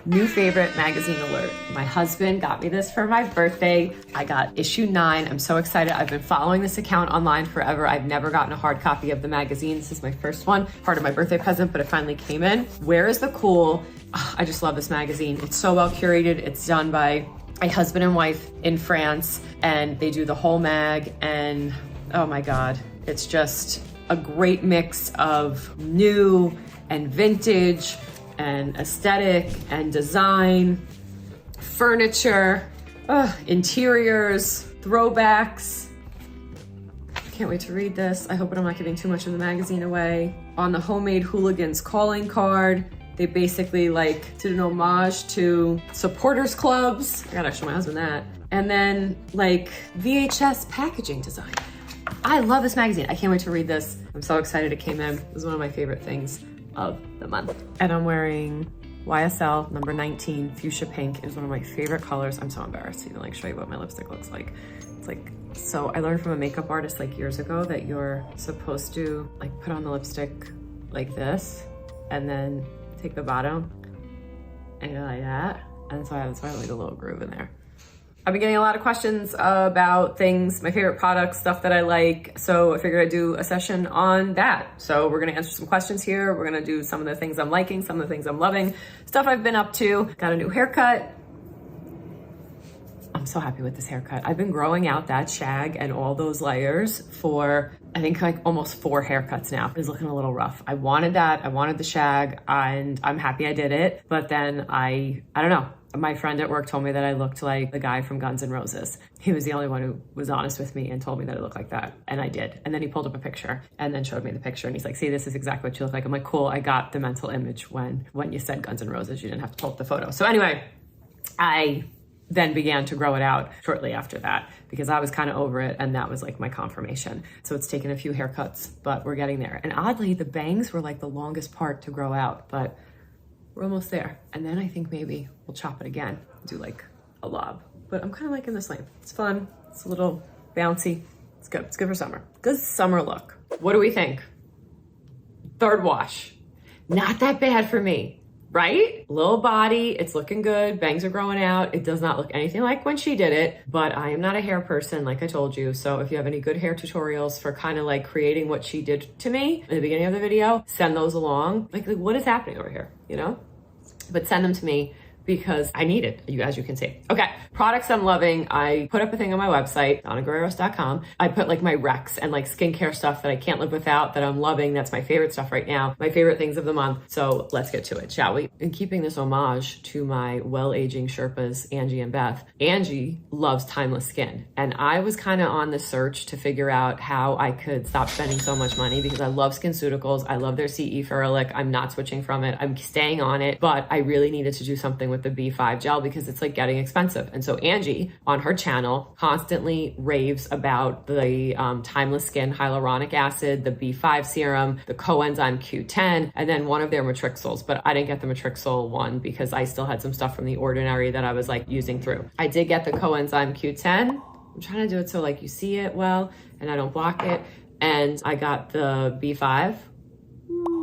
New favorite magazine alert. My husband got me this for my birthday. I got issue 9. I'm so excited. I've been following this account online forever. I've never gotten a hard copy of the magazine. This is my first one, part of my birthday present, but it finally came in. Where is the cool? Oh, I just love this magazine. It's so well curated. It's done by a husband and wife in France, and they do the whole mag, and oh my God, it's just a great mix of new and vintage and aesthetic and design, furniture, interiors, throwbacks. Can't wait to read this. I hope I'm not giving too much of the magazine away. On the homemade hooligans calling card, they basically like did an homage to supporters clubs. I gotta show my husband that. And then like VHS packaging design. I love this magazine. I can't wait to read this. I'm so excited it came in. It was one of my favorite things of the month. And I'm wearing YSL number 19 fuchsia pink. It is one of my favorite colors. I'm so embarrassed to even like show you what my lipstick looks like. It's like, so I learned from a makeup artist like years ago that you're supposed to like put on the lipstick like this and then take the bottom and go like that. And so that's why I have like a little groove in there. I've been getting a lot of questions about things, my favorite products, stuff that I like. So I figured I'd do a session on that. So we're gonna answer some questions here. We're gonna do some of the things I'm liking, some of the things I'm loving, stuff I've been up to. Got a new haircut. I'm so happy with this haircut. I've been growing out that shag and all those layers for, I think like almost 4 haircuts now. It's looking a little rough. I wanted that, I wanted the shag, and I'm happy I did it. But then I don't know. My friend at work told me that I looked like the guy from Guns N' Roses. He was the only one who was honest with me and told me that I looked like that. And I did. And then he pulled up a picture and then showed me the picture. And he's like, see, this is exactly what you look like. I'm like, cool, I got the mental image when you said Guns N' Roses. You didn't have to pull up the photo. So anyway, I then began to grow it out shortly after that because I was kind of over it, and that was like my confirmation. So it's taken a few haircuts, but we're getting there. And oddly, the bangs were like the longest part to grow out, but we're almost there. And then I think maybe we'll chop it again, do like a lob. But I'm kind of liking this length. It's fun, it's a little bouncy. It's good for summer. Good summer look. What do we think? Third wash. Not that bad for me, right? Little body, it's looking good. Bangs are growing out. It does not look anything like when she did it, but I am not a hair person, like I told you. So if you have any good hair tutorials for kind of like creating what she did to me in the beginning of the video, send those along. Like what is happening over here, you know? But send them to me because I need it, as you can see. Okay, products I'm loving. I put up a thing on my website, donnaguerreros.com. I put like my Rex and like skincare stuff that I can't live without, that I'm loving. That's my favorite stuff right now. My favorite things of the month. So let's get to it, shall we? In keeping this homage to my well-aging Sherpas, Angie and Beth, Angie loves timeless skin. And I was kind of on the search to figure out how I could stop spending so much money because I love SkinCeuticals. I love their CE Ferulic. I'm not switching from it. I'm staying on it, but I really needed to do something with the B5 gel because it's like getting expensive. And so Angie on her channel constantly raves about the timeless skin hyaluronic acid, the B5 serum, the coenzyme Q10, and then one of their matrixyls. But I didn't get the matrixyl one because I still had some stuff from The Ordinary that I was like using through. I did get the coenzyme Q10. I'm trying to do it so like you see it well and I don't block it. And I got the B5.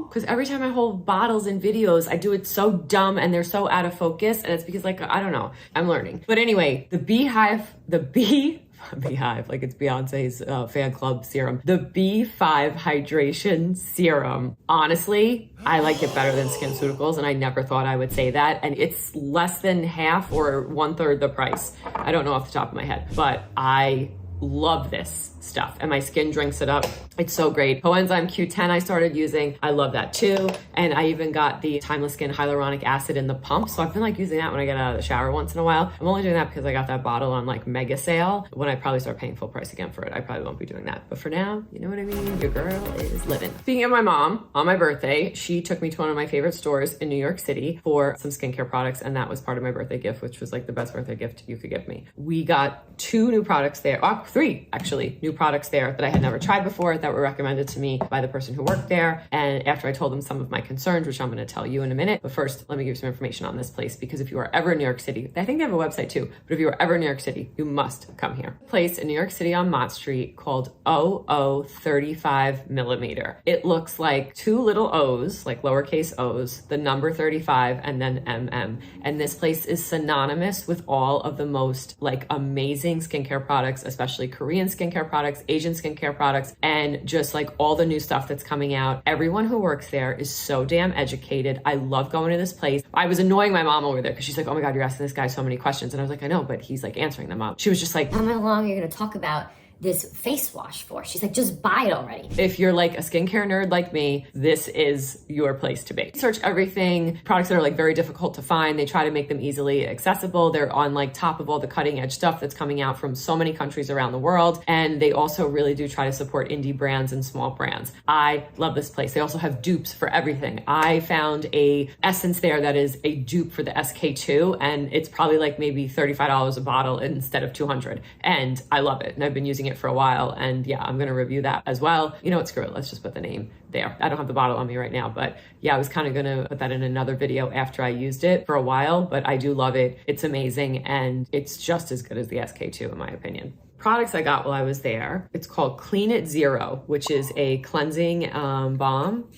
Because every time I hold bottles in videos, I do it so dumb and they're so out of focus. And it's because like, I don't know, I'm learning. But anyway, the Beehive, like it's Beyonce's fan club serum. The B5 hydration serum. Honestly, I like it better than SkinCeuticals, and I never thought I would say that. And it's less than half or 1/3 the price. I don't know off the top of my head, but I love this stuff and my skin drinks it up. It's so great. Coenzyme Q10 I started using. I love that too. And I even got the Timeless Skin hyaluronic acid in the pump. So I've been like using that when I get out of the shower once in a while. I'm only doing that because I got that bottle on like mega sale. When I probably start paying full price again for it, I probably won't be doing that. But for now, you know what I mean? Your girl is living. Speaking of my mom, on my birthday, she took me to one of my favorite stores in New York City for some skincare products. And that was part of my birthday gift, which was like the best birthday gift you could give me. We got 2 new products there. Oh, got 3 actually new products there that I had never tried before that were recommended to me by the person who worked there. And after I told them some of my concerns, which I'm going to tell you in a minute, but first let me give you some information on this place, because if you are ever in New York City, I think they have a website too, but if you are ever in New York City, you must come here. A place in New York City on Mott Street called 0035mm. It looks like 2 little O's, like lowercase O's, the number 35, and then MM. And this place is synonymous with all of the most like amazing skincare products, especially Korean skincare products, Asian skincare products, and just like all the new stuff that's coming out. Everyone who works there is so damn educated. I love going to this place. I was annoying my mom over there because she's like, oh my God, you're asking this guy so many questions. And I was like, I know, but he's like answering them up. She was just like, how long are you going to talk about this face wash for? She's like, just buy it already. If you're like a skincare nerd like me, this is your place to be. Search everything, products that are like very difficult to find. They try to make them easily accessible. They're on like top of all the cutting edge stuff that's coming out from so many countries around the world. And they also really do try to support indie brands and small brands. I love this place. They also have dupes for everything. I found a essence there that is a dupe for the SK2, and it's probably like maybe $35 a bottle instead of $200. And I love it. And I've been using it for a while, and yeah, I'm going to review that as well. You know what, screw it, let's just put the name there. I don't have the bottle on me right now, but yeah, I was kind of going to put that in another video after I used it for a while, but I do love it. It's amazing, and it's just as good as the SK2 in my opinion. Products I got while I was there, it's called Clean It Zero, which is a cleansing balm,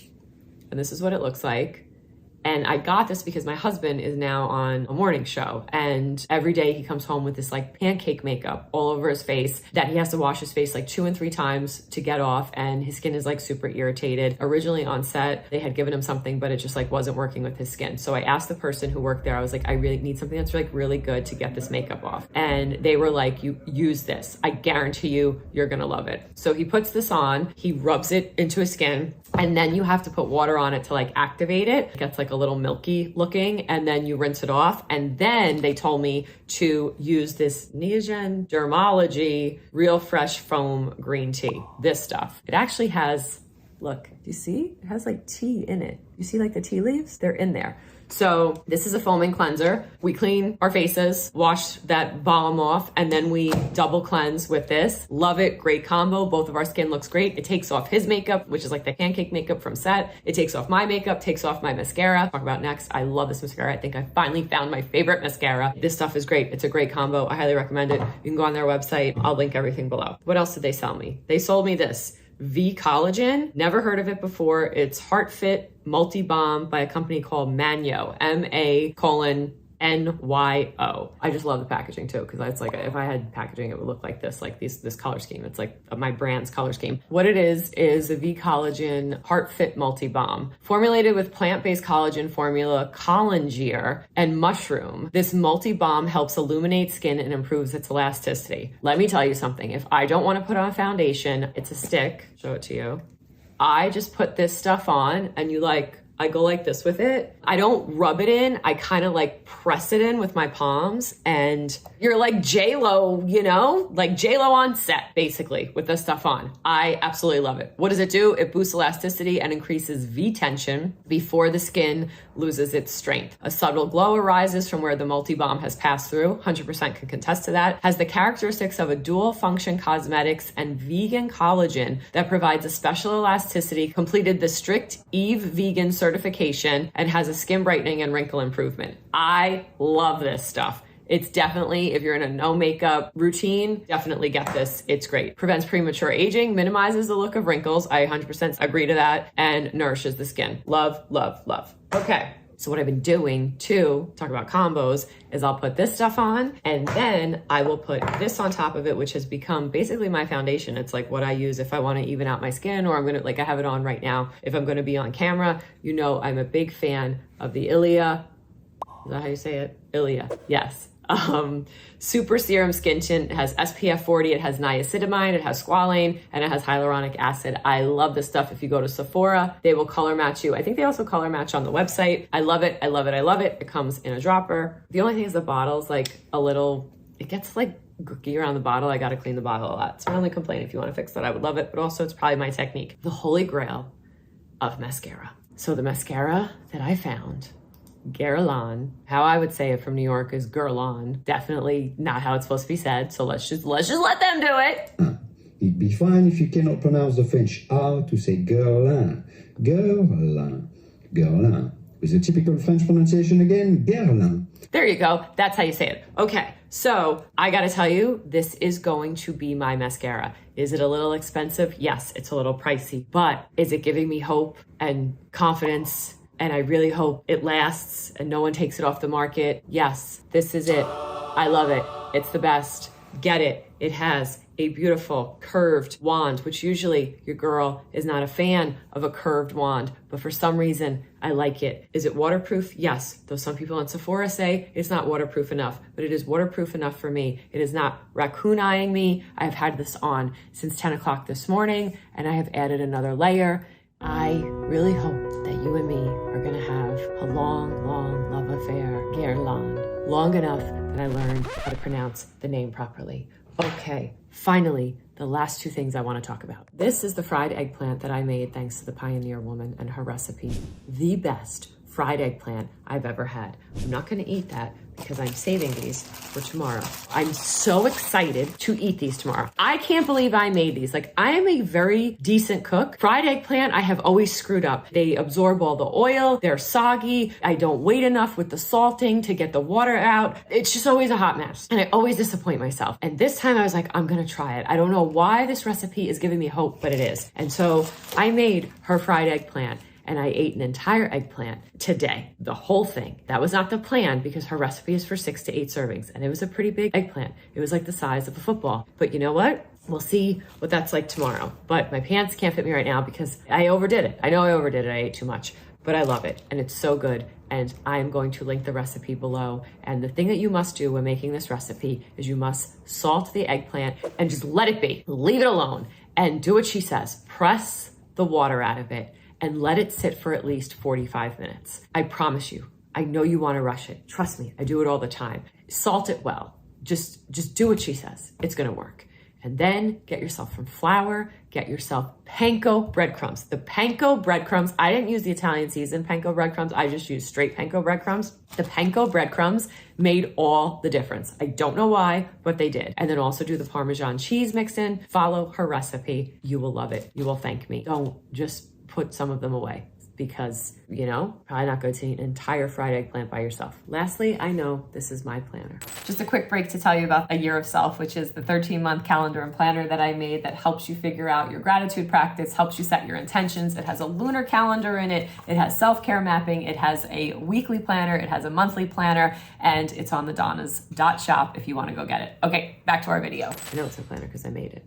and this is what it looks like. And I got this because my husband is now on a morning show, and every day he comes home with this like pancake makeup all over his face that he has to wash his face like 2 and 3 times to get off, and his skin is like super irritated. Originally on set, they had given him something, but it just like wasn't working with his skin. So I asked the person who worked there, I was like, I really need something that's like really good to get this makeup off. And they were like, you use this. I guarantee you, you're gonna love it. So he puts this on, he rubs it into his skin, and then you have to put water on it to like activate it. It gets like a little milky looking, and then you rinse it off. And then they told me to use this Neogen Dermology Real Fresh Foam Green Tea. This stuff. It actually has, look, do you see? It has like tea in it. You see like the tea leaves? They're in there. So this is a foaming cleanser. We clean our faces, wash that balm off, and then we double cleanse with this. Love it, great combo. Both of our skin looks great. It takes off his makeup, which is like the pancake makeup from set. It takes off my makeup, takes off my mascara. Talk about next. I love this mascara. I think I finally found my favorite mascara. This stuff is great. It's a great combo. I highly recommend it. You can go on their website. I'll link everything below. What else did they sell me? They sold me this V Collagen. Never heard of it before. It's Heart Fit Multi-Balm by a company called Manyo, MA:NYO. I just love the packaging too, because it's like, if I had packaging, it would look like this, like this color scheme. It's like my brand's color scheme. What it is a V Collagen Heart Fit Multi-Balm. Formulated with plant-based collagen formula, Collagen and mushroom. This multi-balm helps illuminate skin and improves its elasticity. Let me tell you something. If I don't want to put on foundation, it's a stick. Show it to you. I just put this stuff on, and I go like this with it. I don't rub it in. I kind of like press it in with my palms, and you're like J-Lo, you know? Like J-Lo on set, basically, with this stuff on. I absolutely love it. What does it do? It boosts elasticity and increases V tension before the skin loses its strength. A subtle glow arises from where the multi-balm has passed through. 100% can contest to that. Has the characteristics of a dual function cosmetics and vegan collagen that provides a special elasticity, completed the strict Eve vegan certification, and has a skin brightening and wrinkle improvement. I love this stuff. It's definitely, if you're in a no makeup routine, definitely get this. It's great. Prevents premature aging, minimizes the look of wrinkles. I 100% agree to that, and nourishes the skin. Love, love, love. Okay. So what I've been doing to talk about combos is I'll put this stuff on, and then I will put this on top of it, which has become basically my foundation. It's like what I use if I want to even out my skin, or I'm going to, like I have it on right now. If I'm going to be on camera, you know, I'm a big fan of the Ilia. Is that how you say it? Ilia. Yes. Super serum skin tint. It has SPF 40, it has niacinamide, it has squalane, and it has hyaluronic acid. I love this stuff. If you go to Sephora, they will color match you. I think they also color match on the website. I love it. I love it. I love it. It comes in a dropper. The only thing is the bottle's like a little, it gets like gooky around the bottle. I got to clean the bottle a lot. So I only complain. If you want to fix that, I would love it. But also it's probably my technique. The holy grail of mascara. So the mascara that I found Guerlain. How I would say it from New York is Guerlain. Definitely not how it's supposed to be said. So let's just let them do it. It'd be fine if you cannot pronounce the French R to say Guerlain. Guerlain. Guerlain. With the typical French pronunciation again, Guerlain. There you go. That's how you say it. Okay, so I gotta tell you, this is going to be my mascara. Is it a little expensive? Yes, it's a little pricey. But is it giving me hope and confidence? And I really hope it lasts and no one takes it off the market. Yes, this is it. I love it. It's the best. Get it. It has a beautiful curved wand, which usually your girl is not a fan of a curved wand, but for some reason I like it. Is it waterproof? Yes, though some people on Sephora say it's not waterproof enough, but it is waterproof enough for me. It is not raccoon-eyeing me. I have had this on since 10 o'clock this morning, and I have added another layer. I really hope that you and me are gonna have a long, long love affair, Guerlain, long enough that I learned how to pronounce the name properly. Okay, finally, the last two things I want to talk about. This is the fried eggplant that I made thanks to the Pioneer Woman and her recipe. The best fried eggplant I've ever had. I'm not going to eat that because I'm saving these for tomorrow. I'm so excited to eat these tomorrow. I can't believe I made these. Like, I am a very decent cook. Fried eggplant, I have always screwed up. They absorb all the oil. They're soggy. I don't wait enough with the salting to get the water out. It's just always a hot mess. And I always disappoint myself. And this time I was like, I'm going to try it. I don't know why this recipe is giving me hope, but it is. And so I made her fried eggplant. And I ate an entire eggplant today, the whole thing. That was not the plan because her recipe is for 6 to 8 servings. And it was a pretty big eggplant. It was like the size of a football. But you know what? We'll see what that's like tomorrow. But my pants can't fit me right now because I overdid it. I know I overdid it. I ate too much. But I love it. And it's so good. And I am going to link the recipe below. And the thing that you must do when making this recipe is you must salt the eggplant and just let it be. Leave it alone. And do what she says. Press the water out of it. And let it sit for at least 45 minutes. I promise you, I know you want to rush it. Trust me, I do it all the time. Salt it well. Just do what she says. It's going to work. And then get yourself some flour, get yourself panko breadcrumbs. The panko breadcrumbs, I didn't use the Italian seasoned panko breadcrumbs. I just used straight panko breadcrumbs. The panko breadcrumbs made all the difference. I don't know why, but they did. And then also do the Parmesan cheese mix in. Follow her recipe. You will love it. You will thank me. Don't just put some of them away because, you know, probably not good to eat an entire fried eggplant by yourself. Lastly, I know this is my planner. Just a quick break to tell you about A Year of Self, which is the 13-month calendar and planner that I made that helps you figure out your gratitude practice, helps you set your intentions. It has a lunar calendar in it. It has self-care mapping. It has a weekly planner. It has a monthly planner, and it's on the Donnas.shop if you want to go get it. Okay, back to our video. I know it's a planner because I made it.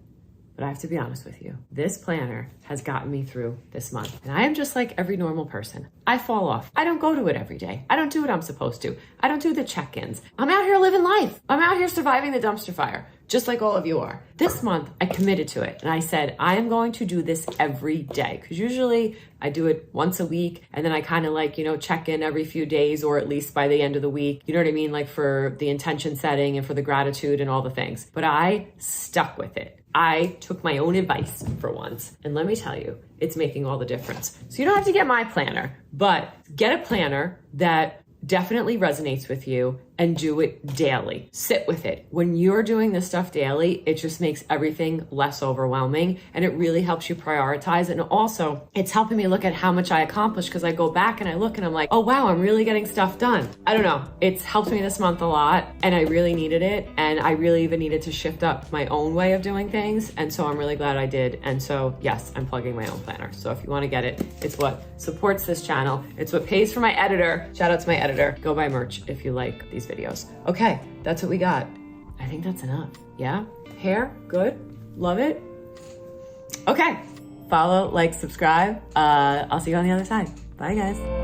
But I have to be honest with you, this planner has gotten me through this month. And I am just like every normal person. I fall off. I don't go to it every day. I don't do what I'm supposed to. I don't do the check-ins. I'm out here living life. I'm out here surviving the dumpster fire, just like all of you are. This month, I committed to it. And I said, I am going to do this every day. Because usually I do it once a week. And then I kind of like, you know, check in every few days or at least by the end of the week. You know what I mean? Like for the intention setting and for the gratitude and all the things. But I stuck with it. I took my own advice for once. And let me tell you, it's making all the difference. So you don't have to get my planner, but get a planner that definitely resonates with you and do it daily. Sit with it. When you're doing this stuff daily, it just makes everything less overwhelming and it really helps you prioritize. And also it's helping me look at how much I accomplished because I go back and I look and I'm like, oh wow, I'm really getting stuff done. I don't know. It's helped me this month a lot and I really needed it. And I really even needed to shift up my own way of doing things. And so I'm really glad I did. And so yes, I'm plugging my own planner. So if you want to get it, it's what supports this channel. It's what pays for my editor. Shout out to my editor. Go buy merch if you like these videos. Okay, that's what we got. I think that's enough. Yeah? Hair? Good? Love it? Okay. Follow, like, subscribe. I'll see you on the other side. Bye, guys.